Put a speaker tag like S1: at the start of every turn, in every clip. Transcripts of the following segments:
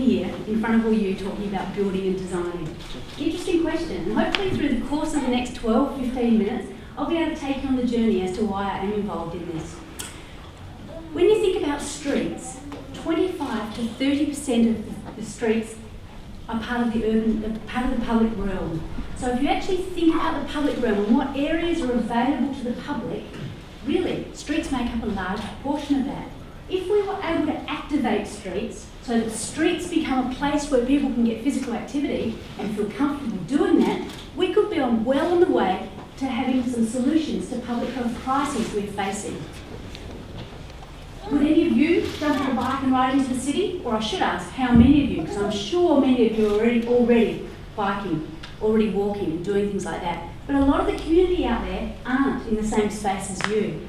S1: here in front of all you talking about building and designing? Interesting question, and hopefully through the course of the next 12-15 minutes, I'll be able to take you on the journey as to why I am involved in this. When you think about streets, 25 to 30% of the streets are part of the public realm. So if you actually think about the public realm and what areas are available to the public, really, streets make up a large proportion of that. If we were able to activate streets so that streets become a place where people can get physical activity and feel comfortable doing that, we could be well on the way to having some solutions to public health crises we're facing. Would any of you jump on a bike and ride into the city? Or I should ask, how many of you? Because I'm sure many of you are already biking, already walking and doing things like that. But a lot of the community out there aren't in the same space as you.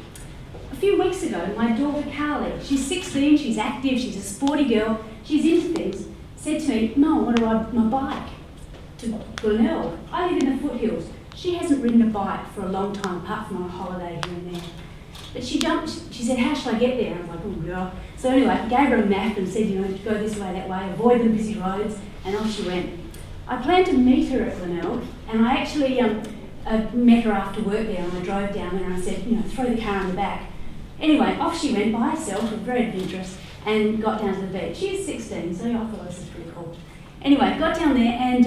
S1: A few weeks ago, my daughter Carly, she's 16, she's active, she's a sporty girl, she's into things, said to me, "Mum, I want to ride my bike to Glenelg. I live in the foothills." She hasn't ridden a bike for a long time, apart from on a holiday here and there. But she said, "How shall I get there?" I was like, "Oh, girl." So anyway, I gave her a map and said, go this way, that way, avoid the busy roads, and off she went. I planned to meet her at Glenelg, and I actually met her after work there, and I drove down there and I said, throw the car in the back. Anyway, off she went by herself, very adventurous, and got down to the beach. She is 16, so I thought this is pretty cool. Anyway, got down there and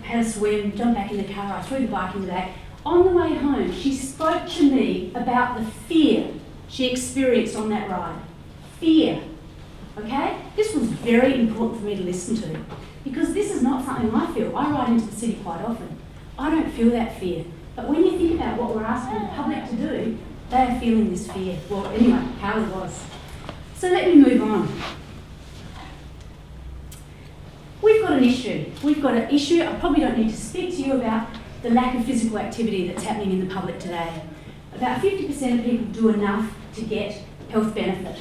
S1: had a swim, jumped back in the car, I threw the bike in the back. On the way home, she spoke to me about the fear she experienced on that ride. Fear, okay? This was very important for me to listen to, because this is not something I feel. I ride into the city quite often. I don't feel that fear. But when you think about what we're asking the public to do, they are feeling this fear. Well, anyway, Carly was. So let me move on. We've got an issue. I probably don't need to speak to you about the lack of physical activity that's happening in the public today. About 50% of people do enough to get health benefit,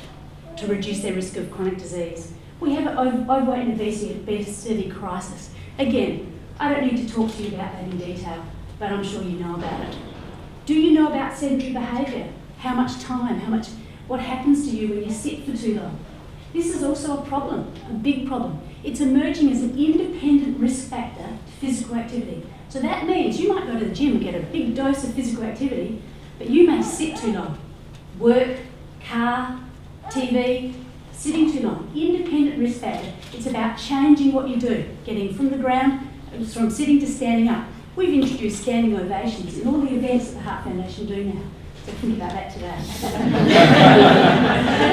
S1: to reduce their risk of chronic disease. We have an overweight and obesity crisis. Again, I don't need to talk to you about that in detail, but I'm sure you know about it. Do you know about sedentary behaviour? How much time, what happens to you when you sit for too long? This is also a problem, a big problem. It's emerging as an independent risk factor to physical activity. So that means you might go to the gym and get a big dose of physical activity, but you may sit too long. Work, car, TV, sitting too long. Independent risk factor. It's about changing what you do, getting from the ground, from sitting to standing up. We've introduced standing ovations in all the events that the Heart Foundation do now. So think about that today. But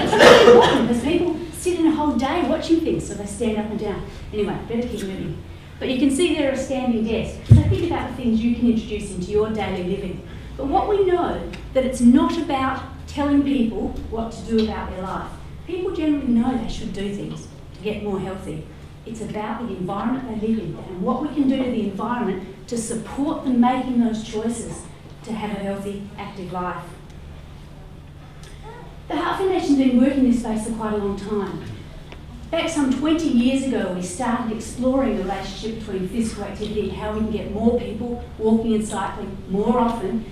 S1: it's really important because people sit in a whole day watching things, so they stand up and down. Anyway, better keep moving. But you can see there are standing desks. So think about the things you can introduce into your daily living. But what we know, that it's not about telling people what to do about their life. People generally know they should do things to get more healthy. It's about the environment they live in and what we can do to the environment to support them making those choices to have a healthy, active life. The Heart Foundation's been working in this space for quite a long time. Back some 20 years ago, we started exploring the relationship between physical activity and how we can get more people walking and cycling more often,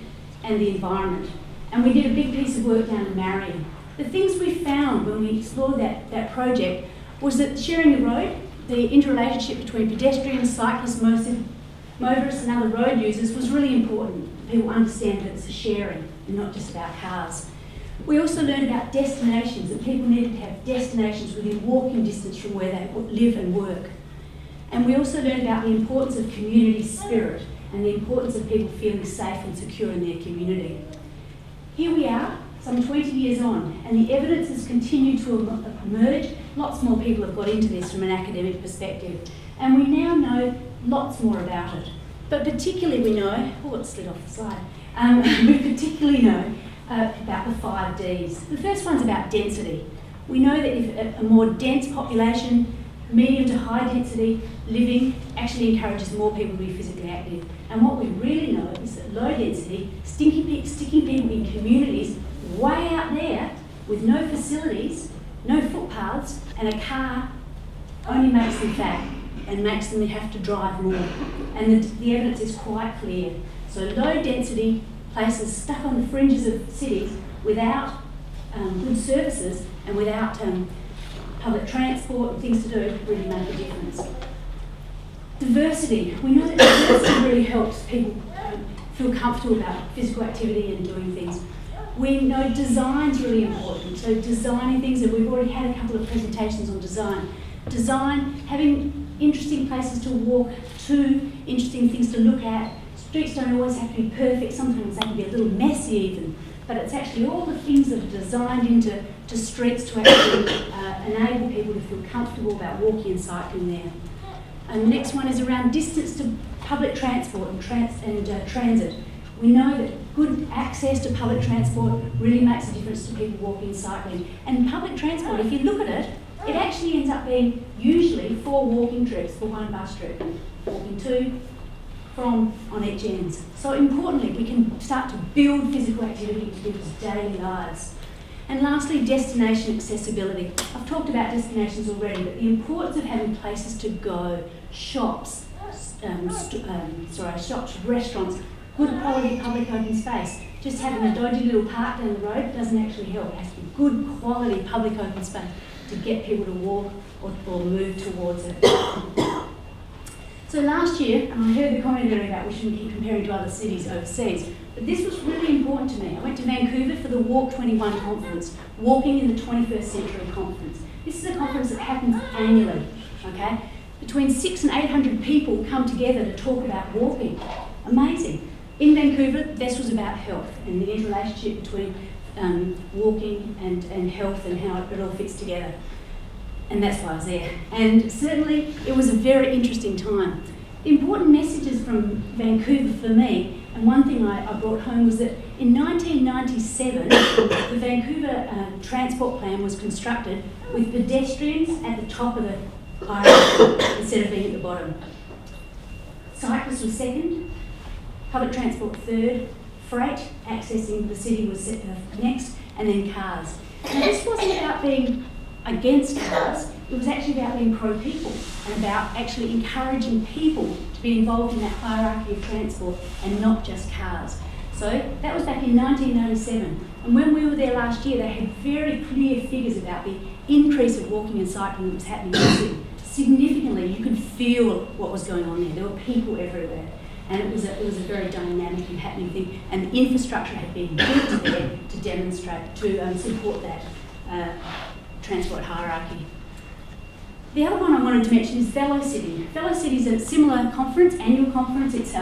S1: and the environment. And we did a big piece of work down in Marion. The things we found when we explored that project was that sharing the road, the interrelationship between pedestrians, cyclists, motorists and other road users was really important. People understand that it's a sharing and not just about cars. We also learned about destinations, that people needed to have destinations within walking distance from where they live and work. And we also learned about the importance of community spirit and the importance of people feeling safe and secure in their community. Here we are, some 20 years on, and the evidence has continued to emerge. Lots more people have got into this from an academic perspective, and we now know lots more about it. But particularly we know, it slid off the slide, we particularly know about the 5 Ds. The first one's about density. We know that if a more dense population, medium to high density living actually encourages more people to be physically active. And what we really know is that low density, sticking people in communities way out there with no facilities, no footpaths, and a car only makes them fat and makes them have to drive more. And the evidence is quite clear. So low density places stuck on the fringes of cities without good services and without public transport and things to do really make a difference. Diversity. We know that diversity really helps people feel comfortable about physical activity and doing things. We know design's really important, so designing things, and we've already had a couple of presentations on design. Design, having interesting places to walk to, interesting things to look at. Streets don't always have to be perfect, sometimes they can be a little messy even, but it's actually all the things that are designed into streets to actually enable people to feel comfortable about walking and cycling there. And the next one is around distance to public transport and transit. We know that good access to public transport really makes a difference to people walking and cycling. And public transport, if you look at it, it actually ends up being usually 4 walking trips for 1 bus trip. Walking to, from, on each end. So importantly, we can start to build physical activity into people's daily lives. And lastly, destination accessibility. I've talked about destinations already, but the importance of having places to go, shops, restaurants, good quality public open space. Just having a dodgy little park down the road doesn't actually help. It has to be good quality public open space to get people to walk or move towards it. So last year, and I heard the comment earlier about we shouldn't keep comparing to other cities overseas, but this was really important to me. I went to Vancouver for the Walk 21 conference, Walking in the 21st Century conference. This is a conference that happens annually, okay? Between 600 and 800 people come together to talk about walking. Amazing. In Vancouver, this was about health and the interrelationship between walking and health and how it all fits together. And that's why I was there. And certainly, it was a very interesting time. The important messages from Vancouver for me, and one thing I brought home was that in 1997, the Vancouver transport plan was constructed with pedestrians at the top of the hierarchy instead of being at the bottom. Cyclists were second, public transport third, freight accessing the city was next, and then cars. Now this wasn't about being against cars, it was actually about being pro-people and about actually encouraging people to be involved in that hierarchy of transport and not just cars. So that was back in 1997, and when we were there last year they had very clear figures about the increase of walking and cycling that was happening in the city. Significantly, you could feel what was going on there. There were people everywhere. And it was a very dynamic and happening thing, and the infrastructure had been built there to demonstrate, to support that transport hierarchy. The other one I wanted to mention is Velocity. Velocity is a similar conference, annual conference. It's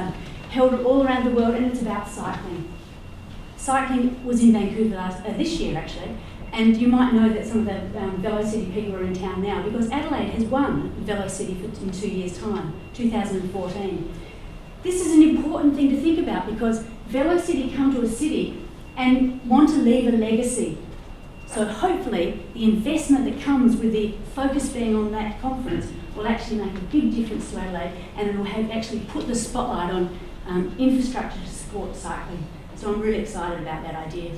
S1: held all around the world, and it's about cycling. Cycling was in Vancouver this year, actually, and you might know that some of the Velocity people are in town now because Adelaide has won Velocity in 2 years' time, 2014. This is an important thing to think about because Velocity come to a city and want to leave a legacy. So hopefully the investment that comes with the focus being on that conference will actually make a big difference to Adelaide, and it will actually put the spotlight on infrastructure to support cycling. So I'm really excited about that idea.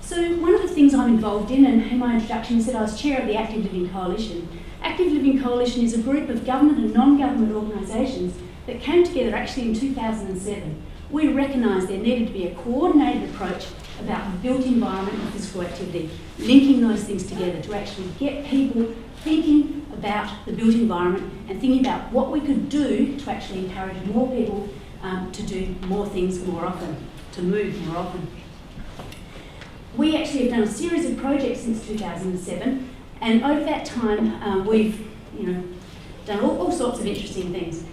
S1: So one of the things I'm involved in, and in my introduction I said I was chair of the Active Living Coalition. Active Living Coalition is a group of government and non-government organisations that came together actually in 2007. We recognised there needed to be a coordinated approach about the built environment and physical activity, linking those things together to actually get people thinking about the built environment and thinking about what we could do to actually encourage more people to do more things more often, to move more often. We actually have done a series of projects since 2007, and over that time we've done all sorts of interesting things.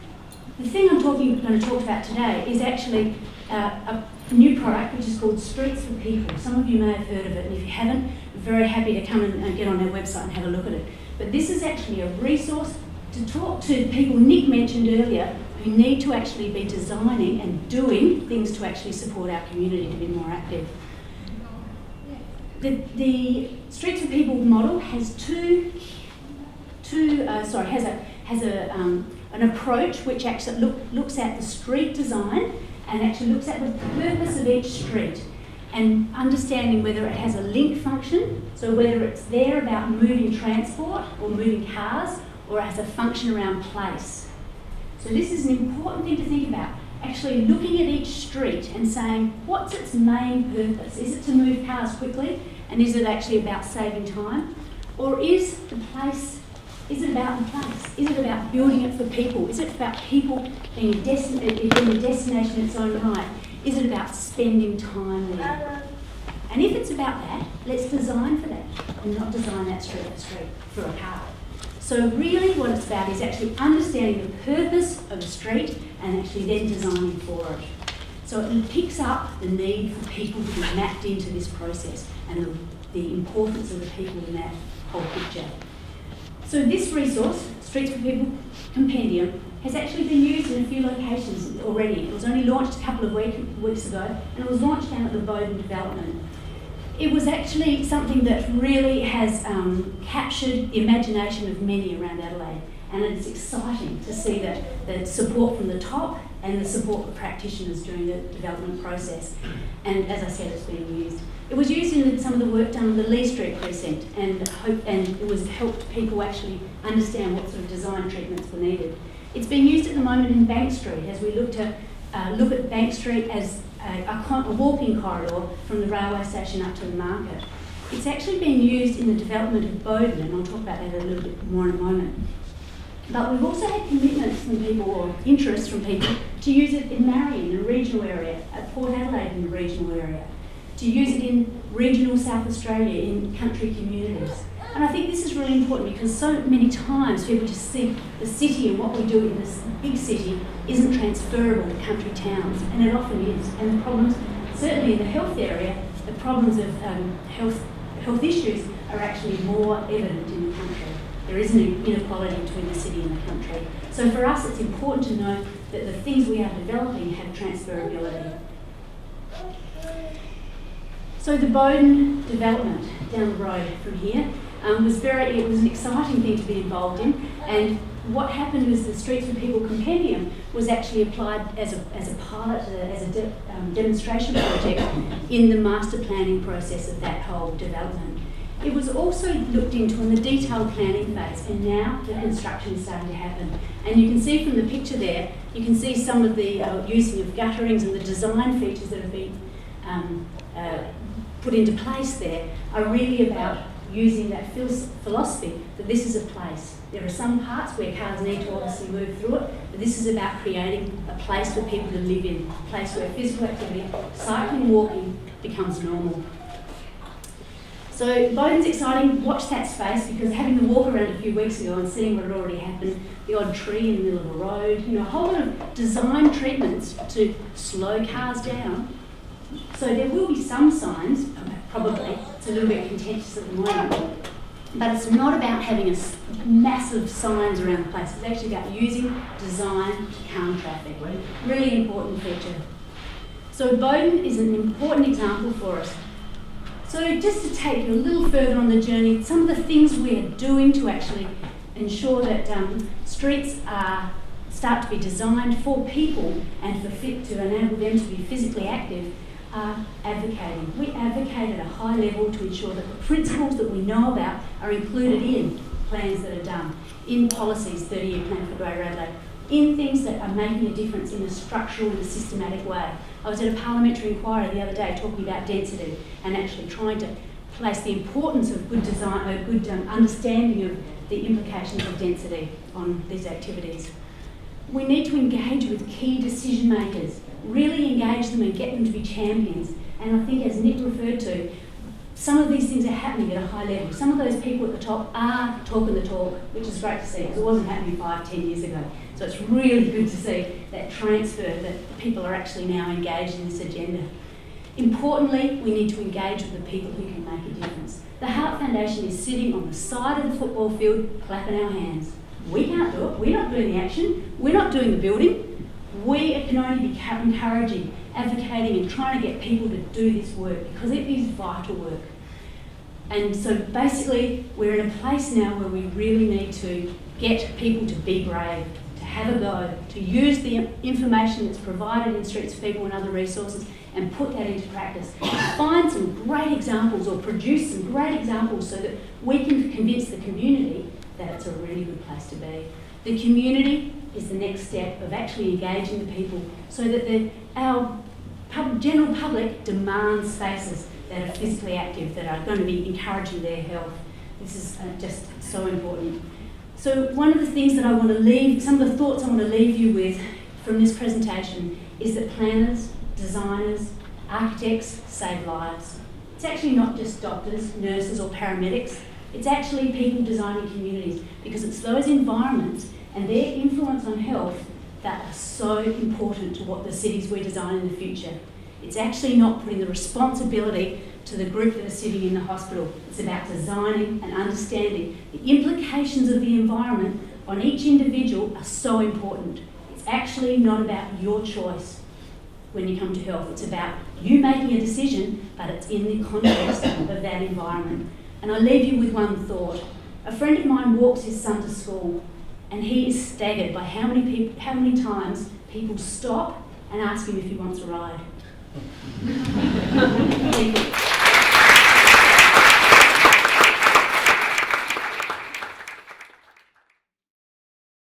S1: The thing I'm going to talk about today is actually a new product which is called Streets for People. Some of you may have heard of it, and if you haven't, I'm very happy to come and get on our website and have a look at it. But this is actually a resource to talk to people Nick mentioned earlier who need to actually be designing and doing things to actually support our community to be more active. The Streets for People model has an approach which actually looks at the street design and actually looks at the purpose of each street and understanding whether it has a link function, so whether it's there about moving transport or moving cars, or it has a function around place. So this is an important thing to think about, actually looking at each street and saying, what's its main purpose? Is it to move cars quickly, and is it actually about saving time? Or is it about the place? Is it about building it for people? Is it about people being a destination in its own right? Is it about spending time there? And if it's about that, let's design for that and not design that street for a car. So really what it's about is actually understanding the purpose of a street and actually then designing for it. So it picks up the need for people to be mapped into this process and the importance of the people in that whole picture. So this resource, Streets for People Compendium, has actually been used in a few locations already. It was only launched a couple of weeks ago, and it was launched down at the Bowden development. It was actually something that really has captured the imagination of many around Adelaide, and it's exciting to see that the support from the top and the support of practitioners during the development process. And as I said, it's being used. It was used in some of the work done on the Lee Street precinct, and it was helped people actually understand what sort of design treatments were needed. It's being used at the moment in Bank Street as we look at Bank Street as a walking corridor from the railway station up to the market. It's actually being used in the development of Bowden, and I'll talk about that a little bit more in a moment. But we've also had commitments from people, or interest from people, to use it in Marion, in the regional area, at Port Adelaide in the regional area, to use it in regional South Australia, in country communities. And I think this is really important because so many times people just think the city and what we do in this big city isn't transferable to country towns, and it often is. And the problems, certainly in the health area, the problems of health issues are actually more evident in the country. There is an inequality between the city and the country. So for us, it's important to know that the things we are developing have transferability. So the Bowden development down the road from here it was an exciting thing to be involved in, and what happened was the Streets for People Compendium was actually applied as a pilot, as a demonstration project in the master planning process of that whole development. It was also looked into in the detailed planning phase, and now the construction is starting to happen. And you can see from the picture there, you can see some of the using of gutterings and the design features that have been put into place there are really about using that philosophy that this is a place. There are some parts where cars need to obviously move through it, but this is about creating a place for people to live in, a place where physical activity, cycling, walking becomes normal. So Bowden's exciting, watch that space, because having the walk around a few weeks ago and seeing what had already happened, the odd tree in the middle of a road, a whole lot of design treatments to slow cars down. So there will be some signs, probably. It's a little bit contentious at the moment. But it's not about having massive signs around the place. It's actually about using design to calm traffic. Really important feature. So Bowden is an important example for us. So just to take you a little further on the journey, some of the things we're doing to actually ensure that streets start to be designed for people and to enable them to be physically active are advocating. We advocate at a high level to ensure that the principles that we know about are included in plans that are done, in policies, 30-year plan for Greater Adelaide, in things that are making a difference in a structural and a systematic way. I was at a parliamentary inquiry the other day talking about density and actually trying to place the importance of good design, a good understanding of the implications of density on these activities. We need to engage with key decision makers, really engage them and get them to be champions. And I think, as Nick referred to, some of these things are happening at a high level. Some of those people at the top are talking the talk, which is great to see, because it wasn't happening 5-10 years ago. So it's really good to see that transfer, that people are actually now engaged in this agenda. Importantly, we need to engage with the people who can make a difference. The Heart Foundation is sitting on the side of the football field clapping our hands. We can't do it. We're not doing the action. We're not doing the building. We can only be encouraging, advocating and trying to get people to do this work, because it is vital work. And so basically we're in a place now where we really need to get people to be brave, to have a go, to use the information that's provided in Streets for People and other resources and put that into practice. Find some great examples or produce some great examples so that we can convince the community that it's a really good place to be. The community is the next step of actually engaging the people so that our general public demands spaces that are physically active, that are going to be encouraging their health. This is just so important. So one of the things that I want to leave, some of the thoughts I want to leave you with from this presentation is that planners, designers, architects save lives. It's actually not just doctors, nurses or paramedics. It's actually people designing communities, because it's those environments and their influence on health that are so important to what the cities we design in the future. It's actually not putting the responsibility to the group that are sitting in the hospital. It's about designing and understanding the implications of the environment on each individual are so important. It's actually not about your choice when you come to health. It's about you making a decision, but it's in the context of that environment. And I leave you with one thought. A friend of mine walks his son to school, and he is staggered by how many times people stop and ask him if he wants a ride. Thank you.